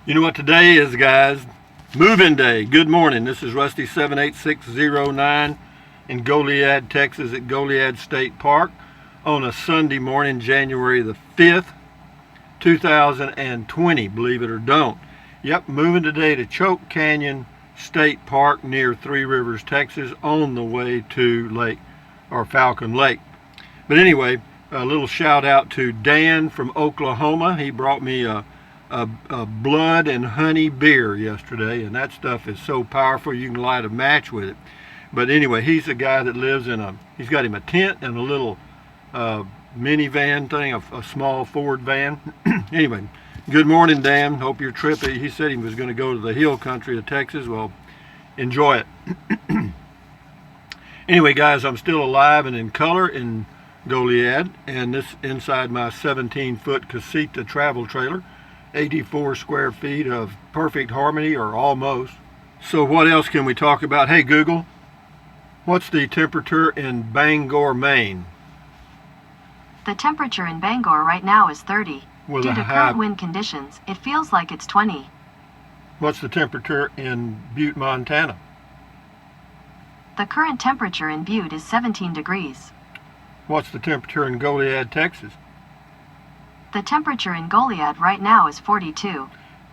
You know what today is, guys? Moving day. Good morning. This is Rusty 78609 in Goliad, Texas at Goliad State Park on a Sunday morning, January the 5th, 2020, believe it or don't. Yep, moving today to Choke Canyon State Park near Three Rivers, Texas, on the way to Falcon Lake. But anyway, a little shout out to Dan from Oklahoma. He brought me a blood and honey beer yesterday, and that stuff is so powerful you can light a match with it. But anyway, he's a guy that lives he's got him a tent and a little minivan thing, a small Ford van. Anyway, good morning, Dan. Hope your trip, he said he was going to go to the hill country of Texas. Well, enjoy it. Anyway, guys, I'm still alive and in color in Goliad, and this inside my 17-foot casita travel trailer. 84 square feet of perfect harmony, or almost. So what else can we talk about? Hey Google, what's the temperature in Bangor, Maine? The temperature in Bangor right now is 30. With Due to current wind conditions, it feels like it's 20. What's the temperature in Butte, Montana? The current temperature in Butte is 17 degrees. What's the temperature in Goliad, Texas? The temperature in Goliad right now is 42.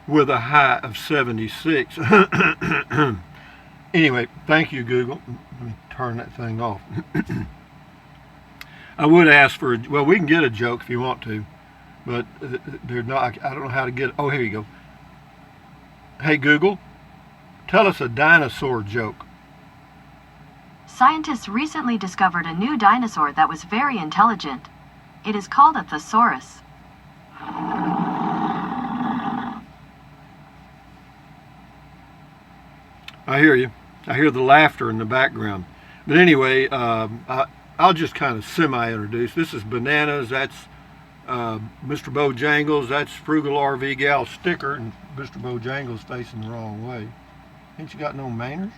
With a high of 76. Anyway, thank you, Google. Let me turn that thing off. I would ask for, well, we can get a joke if you want to, but they're not, I don't know how to get, oh, here you go. Hey, Google, tell us a dinosaur joke. Scientists recently discovered a new dinosaur that was very intelligent. It is called a thesaurus. I hear you. I hear the laughter in the background. But anyway, I'll just kind of semi-introduce. This is Bananas. That's Mr. Bojangles. That's Frugal RV Gal sticker. And Mr. Bojangles facing the wrong way. Ain't you got no manners?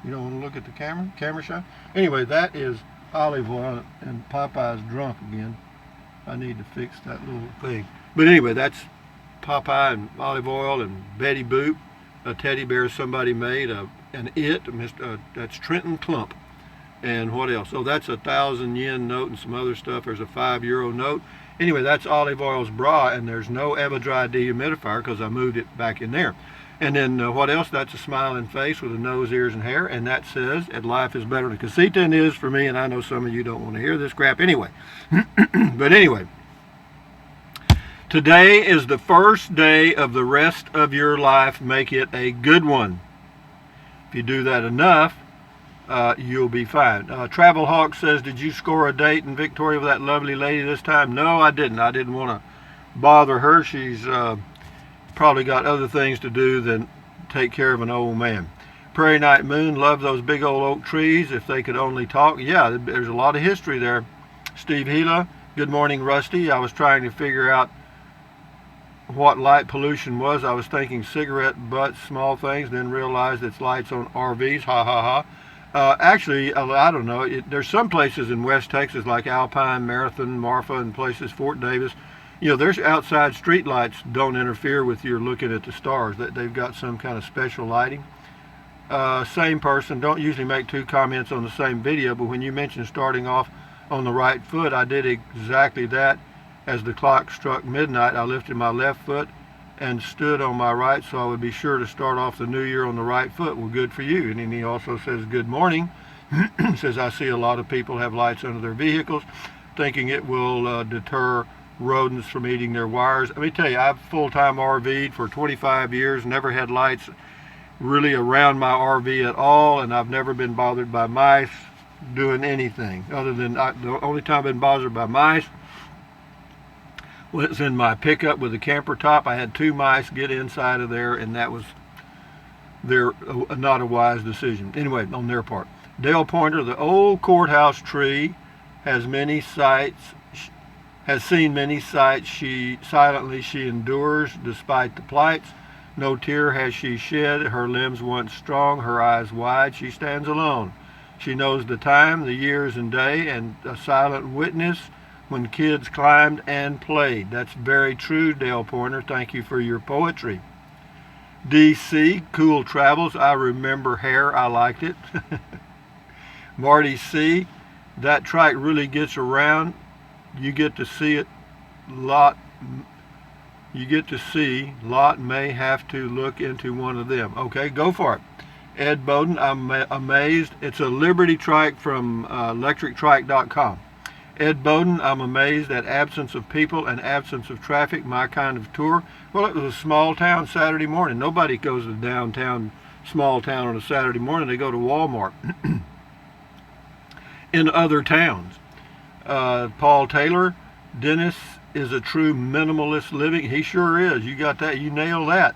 You don't want to look at the camera shot? Anyway, that is olive oil, and Popeye's drunk again. I need to fix that little thing. But anyway, that's Popeye and olive oil and Betty Boop, a teddy bear somebody made, that's Trenton Clump. And what else? Oh, that's a 1,000 yen note and some other stuff. There's a €5 note. Anyway, that's olive oil's bra, and there's no Everdry dehumidifier because I moved it back in there. And then what else? That's a smiling face with a nose, ears, and hair. And that says, "And life is better than casita and is for me." And I know some of you don't want to hear this crap anyway. But anyway, today is the first day of the rest of your life. Make it a good one. If you do that enough, you'll be fine. Travel Hawk says, did you score a date in Victoria with that lovely lady this time? No, I didn't. I didn't want to bother her. She's probably got other things to do than take care of an old man. Prairie Night Moon, love those big old oak trees. If they could only talk. Yeah, there's a lot of history there. Steve Gila, good morning, Rusty. I was trying to figure out what light pollution was. I was thinking cigarette butts, small things, then realized it's lights on RVs. Ha ha ha. Actually, I don't know. There's some places in West Texas like Alpine, Marathon, Marfa, and places, Fort Davis. You know, there's outside street lights don't interfere with your looking at the stars. They've got some kind of special lighting. Same person, don't usually make two comments on the same video, but when you mentioned starting off on the right foot, I did exactly that. As the clock struck midnight, I lifted my left foot and stood on my right, so I would be sure to start off the new year on the right foot. Well, good for you. And then he also says, good morning. Says, I see a lot of people have lights under their vehicles, thinking it will deter rodents from eating their wires. Let me tell you, I've full-time RV'd for 25 years, never had lights really around my RV at all, and I've never been bothered by mice doing anything other than the only time I've been bothered by mice was in my pickup with the camper top. I had 2 mice get inside of there, and that was not a wise decision anyway on their part. Dale Pointer, the old courthouse tree has seen many sights. Silently she endures despite the plights. No tear has she shed, her limbs once strong, her eyes wide, she stands alone. She knows the time, the years and day, and a silent witness when kids climbed and played. That's very true, Dale Pointer. Thank you for your poetry. DC, cool travels. I remember hair. I liked it. Marty C, that trike really gets around. You get to see it. Lot. You get to see. Lot may have to look into one of them. Okay, go for it. Ed Bowden, I'm amazed. It's a Liberty trike from electrictrike.com. Ed Bowden, I'm amazed at absence of people and absence of traffic, my kind of tour. Well, it was a small town Saturday morning. Nobody goes to downtown, small town on a Saturday morning. They go to Walmart in other towns. Paul Taylor, Dennis is a true minimalist living. He sure is. You got that. You nailed that.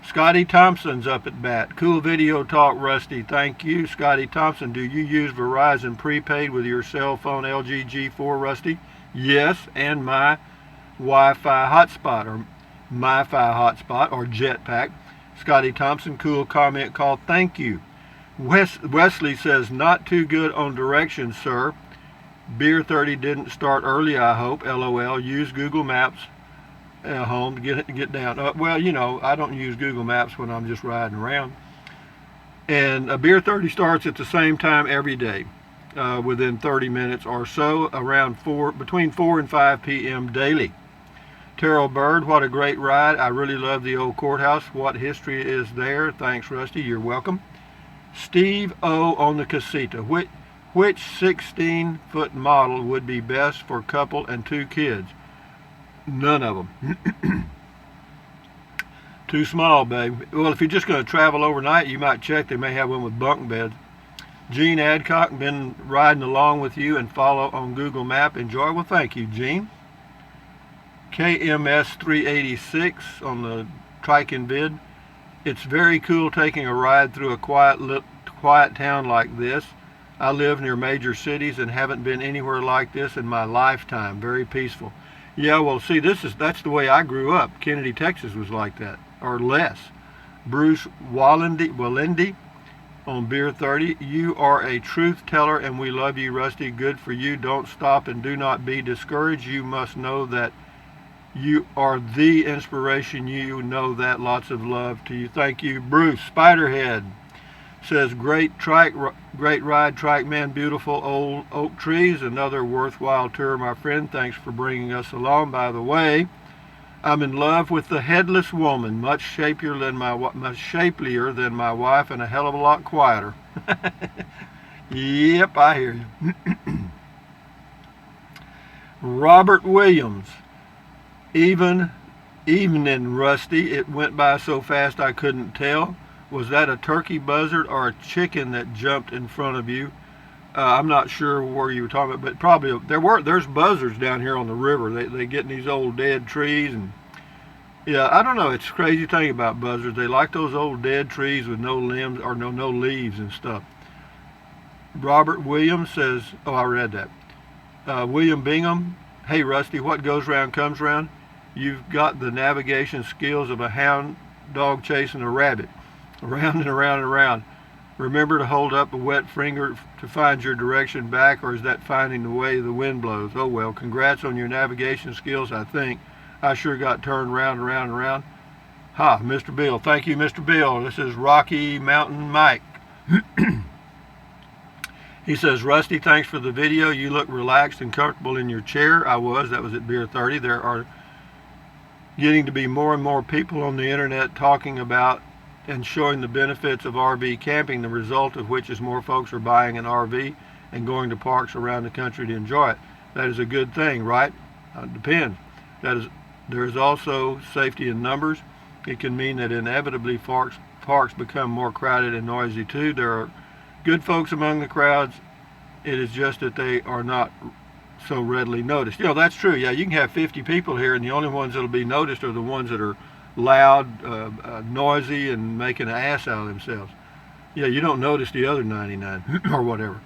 Scotty Thompson's up at bat. Cool video talk, Rusty. Thank you. Scotty Thompson, do you use Verizon prepaid with your cell phone LG G4, Rusty? Yes, and my Wi-Fi hotspot or MiFi hotspot or Jetpack. Scotty Thompson, cool comment called thank you. Wesley says, not too good on directions, sir. Beer 30 didn't start early, I hope. LOL. Use Google Maps home to get down. Well, you know, I don't use Google Maps when I'm just riding around. And Beer 30 starts at the same time every day, within 30 minutes or so, between 4 and 5 p.m. daily. Terrell Bird, what a great ride. I really love the old courthouse. What history is there? Thanks, Rusty. You're welcome. Steve O on the Casita. Which 16-foot model would be best for couple and 2 kids? None of them. Too small, babe. Well, if you're just going to travel overnight, you might check. They may have one with bunk beds. Gene Adcock, been riding along with you and follow on Google Map. Enjoy. Well, thank you, Gene. KMS 386 on the Trike and Vid. It's very cool taking a ride through a quiet town like this. I live near major cities and haven't been anywhere like this in my lifetime. Very peaceful. Yeah, well, see, that's the way I grew up. Kennedy, Texas was like that, or less. Bruce Wallendy on Beer 30. You are a truth teller, and we love you, Rusty. Good for you. Don't stop and do not be discouraged. You must know that you are the inspiration. You know that. Lots of love to you. Thank you, Bruce. Spiderhead says, great ride, trike man, beautiful old oak trees, another worthwhile tour, my friend. Thanks for bringing us along. By the way, I'm in love with the headless woman, much shapelier than my wife, and a hell of a lot quieter. Yep, I hear you. Robert Williams, evening, Rusty. It went by so fast I couldn't tell. Was that a turkey buzzard or a chicken that jumped in front of you? I'm not sure where you were talking about, but probably there's buzzards down here on the river. They get in these old dead trees, and yeah, I don't know. It's a crazy thing about buzzards. They like those old dead trees with no limbs or no leaves and stuff. Robert Williams says, oh, I read that. William Bingham, hey Rusty, what goes round comes round. You've got the navigation skills of a hound dog chasing a rabbit. Around and around and around. Remember to hold up a wet finger to find your direction back, or is that finding the way the wind blows? Oh well, congrats on your navigation skills, I think. I sure got turned round and round and round. Ha, Mr. Bill. Thank you, Mr. Bill. This is Rocky Mountain Mike. He says, Rusty, thanks for the video. You look relaxed and comfortable in your chair. I was. That was at Beer 30. There are getting to be more and more people on the internet talking about and showing the benefits of RV camping, the result of which is more folks are buying an RV and going to parks around the country to enjoy it. That is a good thing, right? It depends. There is also safety in numbers. It can mean that inevitably parks become more crowded and noisy too. There are good folks among the crowds. It is just that they are not so readily noticed. You know, that's true. Yeah, you can have 50 people here, and the only ones that will be noticed are the ones that are loud, noisy, and making an ass out of themselves. Yeah, you don't notice the other 99 or whatever.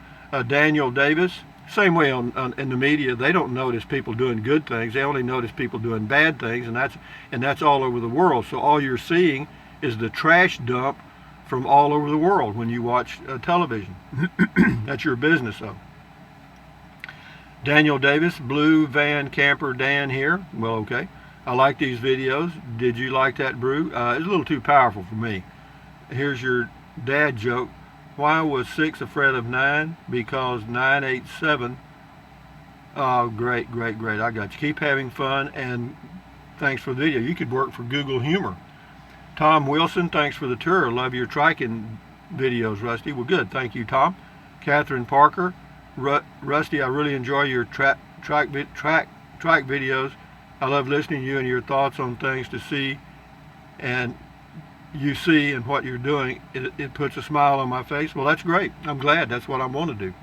Daniel Davis, same way in the media, they don't notice people doing good things. They only notice people doing bad things, and that's all over the world. So all you're seeing is the trash dump from all over the world when you watch television. That's your business, though. Daniel Davis, Blue Van Camper Dan here. Well, okay. I like these videos. Did you like that brew? It's a little too powerful for me. Here's your dad joke. Why was 6 afraid of 9? Because 9 ate 7. Oh, great, great, great. I got you. Keep having fun, and thanks for the video. You could work for Google Humor. Tom Wilson, thanks for the tour. Love your triking videos, Rusty. Well, good. Thank you, Tom. Catherine Parker. Rusty, I really enjoy your trike videos. I love listening to you and your thoughts on things to see and you see and what you're doing. It puts a smile on my face. Well, that's great. I'm glad. That's what I want to do.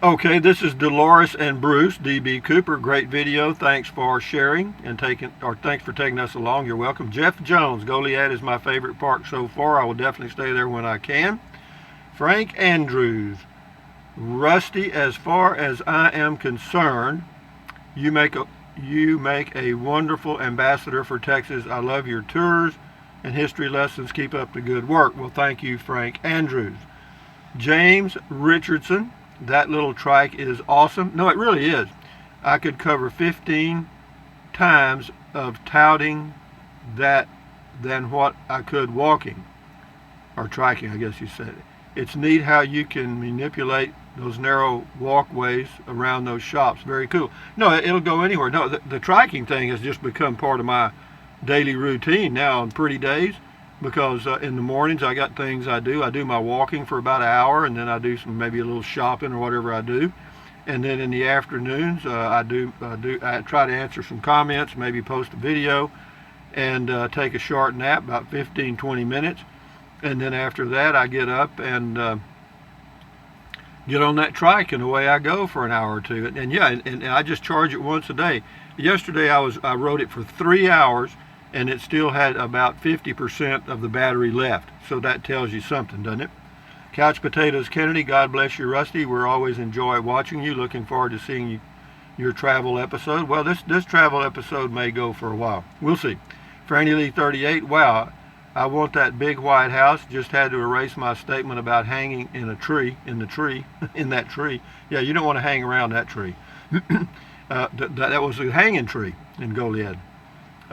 Okay, this is Dolores and Bruce, DB Cooper. Great video. Thanks for sharing and thanks for taking us along. You're welcome. Jeff Jones, Goliad is my favorite park so far. I will definitely stay there when I can. Frank Andrews, Rusty, as far as I am concerned, you make a wonderful ambassador for Texas. I love your tours and history lessons. Keep up the good work. Well, thank you, Frank Andrews. James Richardson, that little trike is awesome. No, it really is. I could cover 15 times of touting that than what I could walking, or triking, I guess you said. It's neat how you can manipulate those narrow walkways around those shops. Very cool. No, it'll go anywhere. No, the triking thing has just become part of my daily routine now on pretty days, because in the mornings I got things I do. I do my walking for about an hour, and then I do maybe a little shopping or whatever I do. And then in the afternoons I try to answer some comments, maybe post a video, and take a short nap, about 15-20 minutes. And then after that I get up and get on that trike, and away I go for an hour or two. And yeah, and I just charge it once a day. Yesterday I rode it for 3 hours, and it still had about 50% of the battery left. So that tells you something, doesn't it? Couch Potatoes Kennedy, God bless you, Rusty. We're always enjoy watching you. Looking forward to seeing your travel episode. Well, this travel episode may go for a while. We'll see. Franny Lee 38, wow, I want that big white house. Just had to erase my statement about hanging in a tree, in that tree. Yeah, you don't want to hang around that tree. That was a hanging tree in Goliad.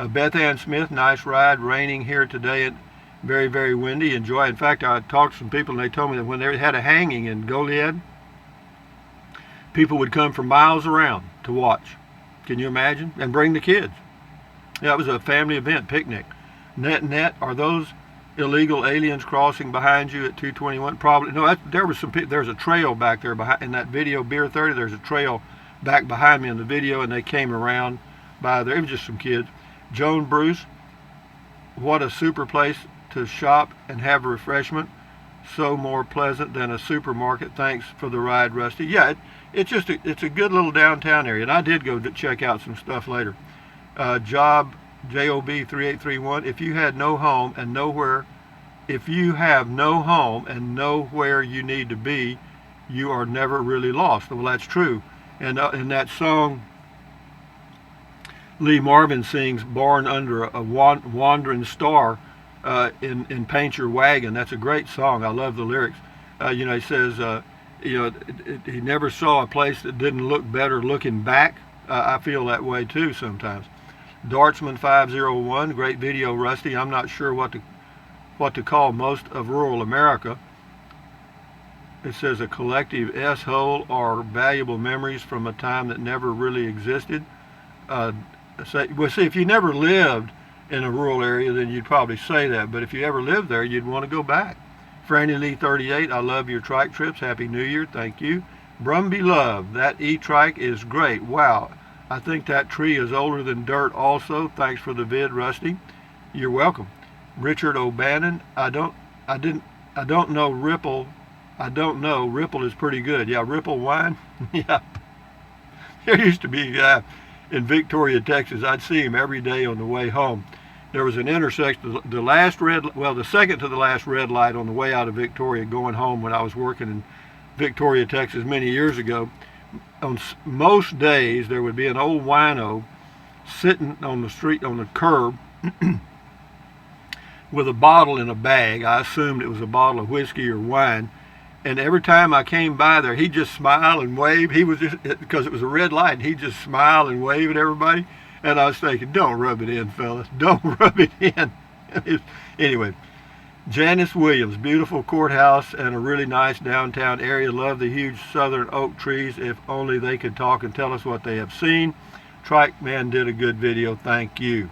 Beth Ann Smith, nice ride. Raining here today. And very, very windy. Enjoy. In fact, I talked to some people, and they told me that when they had a hanging in Goliad, people would come from miles around to watch. Can you imagine? And bring the kids. Yeah, it was a family event, picnic. Net, are those illegal aliens crossing behind you at 221? Probably. No, there's a trail back there behind in that video, Beer 30. There's a trail back behind me in the video, and they came around by there. It was just some kids. Joan Bruce, what a super place to shop and have a refreshment. So more pleasant than a supermarket. Thanks for the ride, Rusty. Yeah, it's a good little downtown area, and I did go to check out some stuff later. Job JOB3831, if you have no home and nowhere you need to be, you are never really lost. Well, that's true. And in that song Lee Marvin sings, "Born Under a Wandering Star," in Paint Your Wagon. That's a great song. I love the lyrics. He says, he never saw a place that didn't look better looking back. I feel that way too sometimes. Dartsman 501, great video, Rusty. I'm not sure what to call most of rural America. It says a collective S-hole or valuable memories from a time that never really existed. See, if you never lived in a rural area, then you'd probably say that. But if you ever lived there, you'd want to go back. Franny Lee 38, I love your trike trips. Happy New Year. Thank you. Brumby Love, that E-trike is great. Wow. I think that tree is older than dirt also. Thanks for the vid, Rusty. You're welcome. Richard O'Bannon, I don't know Ripple. I don't know. Ripple is pretty good. Yeah, Ripple wine. Yeah. There used to be a guy in Victoria, Texas. I'd see him every day on the way home. There was an intersection, the second to the last red light on the way out of Victoria going home when I was working in Victoria, Texas many years ago. On most days, there would be an old wino sitting on the street, on the curb, with a bottle in a bag. I assumed it was a bottle of whiskey or wine. And every time I came by there, he'd just smile and wave. He was just, because it was a red light, and he'd just smile and wave at everybody. And I was thinking, don't rub it in, fellas. Don't rub it in. Anyway, Janice Williams, beautiful courthouse and a really nice downtown area. Love the huge southern oak trees. If only they could talk and tell us what they have seen. Trike Man did a good video. Thank you.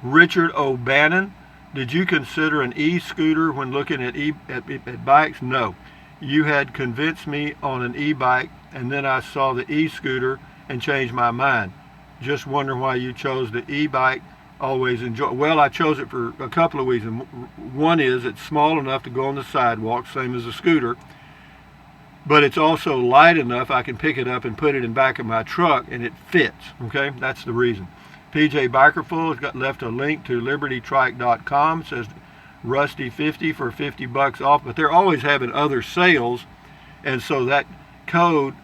Richard O'Bannon, did you consider an e-scooter when looking at bikes? No. You had convinced me on an e-bike, and then I saw the e-scooter and changed my mind. Just wondering why you chose the e-bike. Always enjoy. Well, I chose it for a couple of reasons. One is it's small enough to go on the sidewalk, same as a scooter, but it's also light enough I can pick it up and put it in back of my truck, and it fits. Okay, that's the reason. PJ Bikerful has left a link to libertytrike.com. It says Rusty 50 for $50 off, but they're always having other sales, and so that code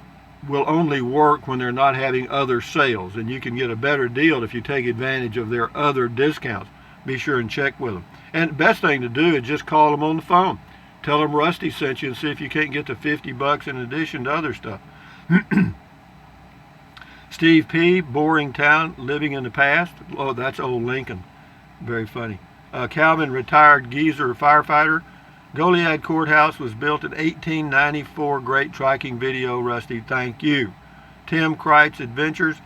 will only work when they're not having other sales, and you can get a better deal if you take advantage of their other discounts. Be sure and check with them. And the best thing to do is just call them on the phone. Tell them Rusty sent you and see if you can't get to $50 in addition to other stuff. Steve P., boring town, living in the past. Oh, that's old Lincoln. Very funny. Calvin, retired geezer firefighter. Goliad Courthouse was built in 1894. Great triking video, Rusty. Thank you. Tim Kreitz Adventures.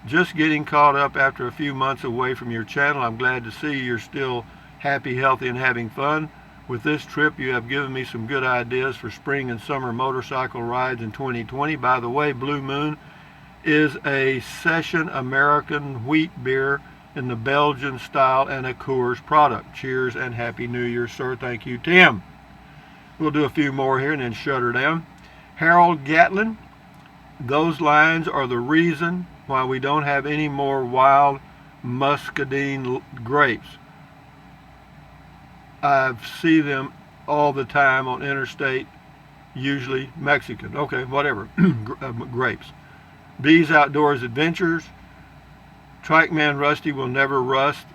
Just getting caught up after a few months away from your channel. I'm glad to see you're still happy, healthy, and having fun. With this trip, you have given me some good ideas for spring and summer motorcycle rides in 2020. By the way, Blue Moon is a Session American wheat beer in the Belgian style and a Coors product. Cheers and Happy New Year, sir. Thank you, Tim. We'll do a few more here and then shut her down. Harold Gatlin, those lines are the reason why we don't have any more wild muscadine grapes. I see them all the time on interstate, usually Mexican. Okay, whatever. Grapes. Bees Outdoors Adventures. Trike Man Rusty will never rust.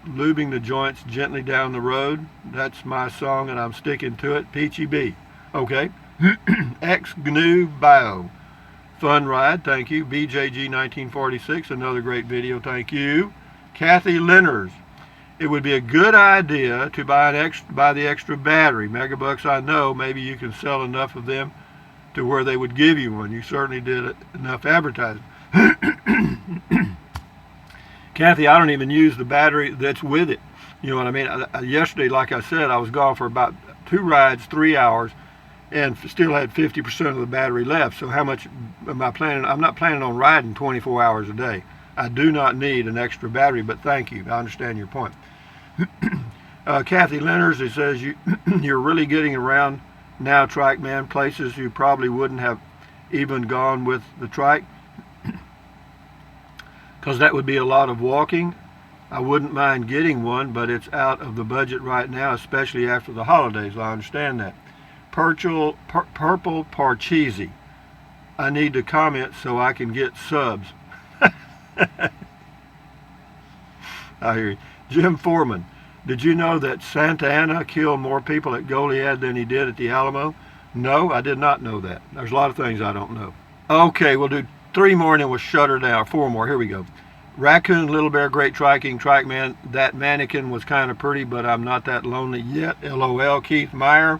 Lubing the joints gently down the road. That's my song and I'm sticking to it. Peachy B. Okay. X GNU Bio. Fun ride. Thank you. BJG 1946. Another great video. Thank you. Kathy Linners. It would be a good idea to buy the extra battery. Megabucks, I know. Maybe you can sell enough of them to where they would give you one. You certainly did enough advertising. Kathy, I don't even use the battery that's with it. You know what I mean? Yesterday, like I said, I was gone for about 2 rides, 3 hours, and still had 50% of the battery left. So how much am I planning? I'm not planning on riding 24 hours a day. I do not need an extra battery, but thank you. I understand your point. Kathy Lenners, it says you're really getting around now, Trike Man, places you probably wouldn't have even gone with the trike, because that would be a lot of walking. I wouldn't mind getting one, but it's out of the budget right now, especially after the holidays. I understand that. Purple Parcheesi. I need to comment so I can get subs. I hear you. Jim Foreman. Did you know that Santa Anna killed more people at Goliad than he did at the Alamo? No, I did not know that. There's a lot of things I don't know. Okay, we'll do 3 more and then we'll shut her down. 4 more. Here we go. Raccoon, Little Bear, Great Triking, Trike Man. That mannequin was kind of pretty, but I'm not that lonely yet. LOL. Keith Meyer.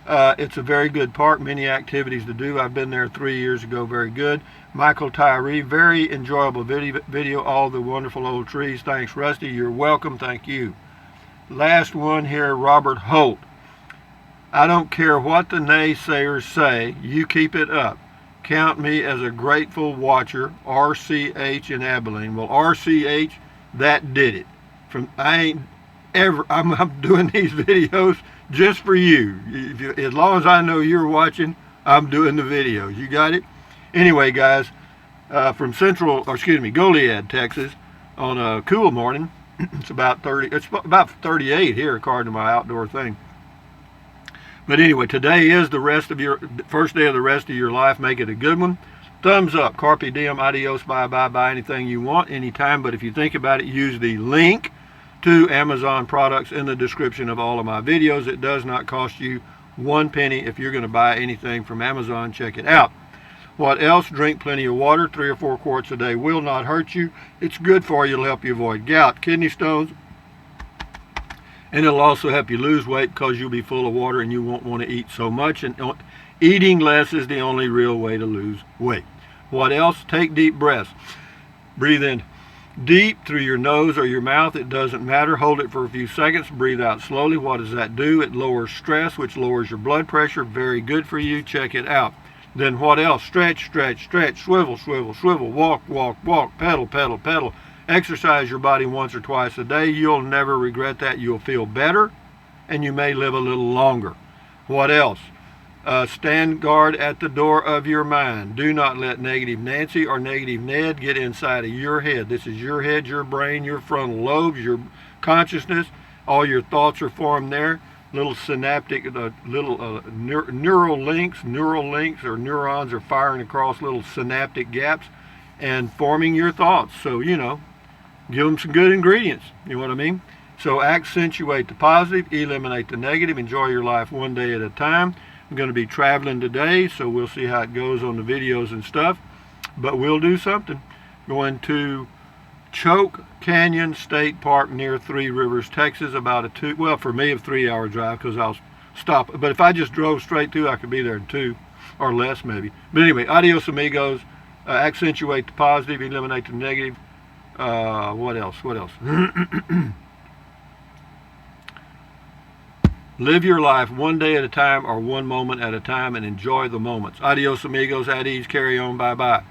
It's a very good park. Many activities to do. I've been there 3 years ago. Very good. Michael Tyree. Very enjoyable video. All the wonderful old trees. Thanks, Rusty. You're welcome. Thank you. Last one here, Robert Holt. I don't care what the naysayers say. You keep it up. Count me as a grateful watcher. RCH in Abilene. Well, RCH, that did it. I'm doing these videos just for you. As long as I know you're watching, I'm doing the videos. You got it? Anyway, guys, from Goliad, Texas, on a cool morning. It's about 38 here, according to my outdoor thing. But anyway, today is the first day of the rest of your life. Make it a good one. Thumbs up. Carpe diem. Adios. Bye-bye. Buy anything you want, anytime. But if you think about it, use the link to Amazon products in the description of all of my videos. It does not cost you 1 penny if you're going to buy anything from Amazon. Check it out. What else? Drink plenty of water. 3 or 4 quarts a day will not hurt you. It's good for you. It'll help you avoid gout, kidney stones, and it'll also help you lose weight because you'll be full of water and you won't want to eat so much. And eating less is the only real way to lose weight. What else? Take deep breaths. Breathe in deep through your nose or your mouth. It doesn't matter. Hold it for a few seconds. Breathe out slowly. What does that do? It lowers stress, which lowers your blood pressure. Very good for you. Check it out. Then what else? Stretch, stretch, stretch. Swivel, swivel, swivel. Walk, walk, walk. Pedal, pedal, pedal. Exercise your body once or twice a day. You'll never regret that. You'll feel better, and you may live a little longer. What else? Stand guard at the door of your mind. Do not let negative Nancy or negative Ned get inside of your head. This is your head, your brain, your frontal lobes, your consciousness. All your thoughts are formed there. Little synaptic, neural links or neurons are firing across little synaptic gaps and forming your thoughts. So, give them some good ingredients. You know what I mean? So accentuate the positive, eliminate the negative, enjoy your life one day at a time. I'm going to be traveling today, so we'll see how it goes on the videos and stuff. But we'll do something. Going to Choke Canyon State Park near Three Rivers, Texas. About a 3-hour drive because I'll stop. But if I just drove straight through, I could be there in 2 or less maybe. But anyway, adios amigos. Accentuate the positive, eliminate the negative. What else? Live your life one day at a time or one moment at a time and enjoy the moments. Adios amigos, at ease, carry on, bye-bye.